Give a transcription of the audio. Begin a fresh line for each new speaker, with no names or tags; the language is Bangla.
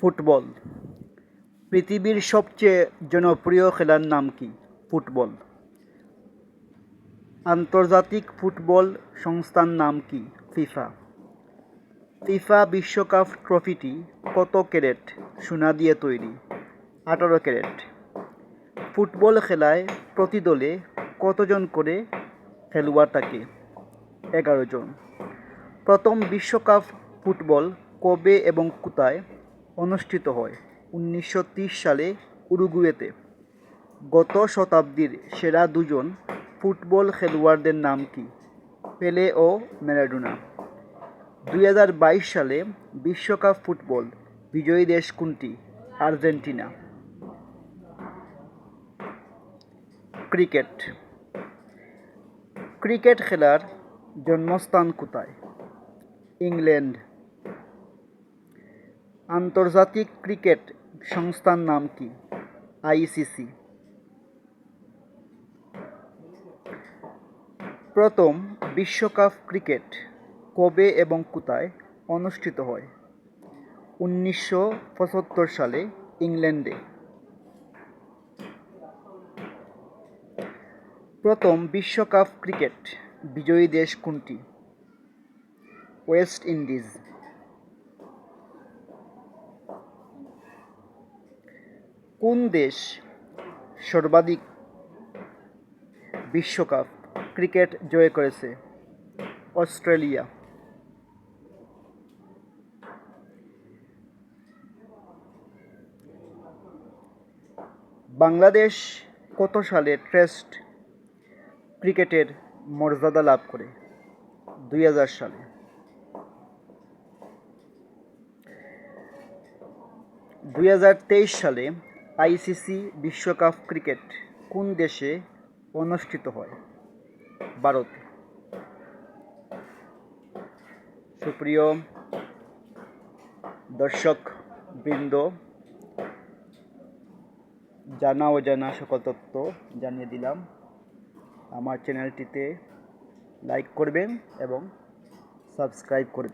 ফুটবল পৃথিবীর সবচেয়ে জনপ্রিয় খেলার নাম কি? ফুটবল। আন্তর্জাতিক ফুটবল সংস্থার নাম কি? ফিফা। ফিফা বিশ্বকাপ ট্রফিটি কত ক্যারেট সোনা দিয়ে তৈরি? 18 ক্যারেট। ফুটবল খেলায় প্রতি দলে কতজন করে খেলোয়াড় থাকে? 11 জন। প্রথম বিশ্বকাপ ফুটবল কবে এবং কোথায় অনুষ্ঠিত হয়? 1930 সালে উরুগুয়েতে। গত শতাব্দীর সেরা দুজন ফুটবল খেলোয়াড়দের নাম কি? পেলে ও ম্যারাডোনা। 2022 সালে বিশ্বকাপ ফুটবল বিজয়ী দেশ কোনটি? আর্জেন্টিনা। ক্রিকেট ক্রিকেট খেলার জন্মস্থান কোথায়? ইংল্যান্ড। আন্তর্জাতিক ক্রিকেট সংস্থার নাম কি? আইসিসি। প্রথম বিশ্বকাপ ক্রিকেট কবে এবং কোথায় অনুষ্ঠিত হয়? 1975 সালে ইংল্যান্ডে। প্রথম বিশ্বকাপ ক্রিকেট বিজয়ী দেশ কোনটি? West Indies. কোন দেশ সর্বাধিক বিশ্বকাপ ক্রিকেট জয় করেছে? অস্ট্রেলিয়া। বাংলাদেশ কত সালে টেস্ট ক্রিকেটের মর্যাদা লাভ করে? 2000 সালে। 2023 সালে আইসিসি বিশ্বকাপ ক্রিকেট কোন দেশে অনুষ্ঠিত হয়? ভারতে। সুপ্রিয় দর্শক বৃন্দ, জানা অজানা সকল তথ্য জানিয়ে দিলাম। আমার চ্যানেলটিতে লাইক করবেন এবং সাবস্ক্রাইব করবেন।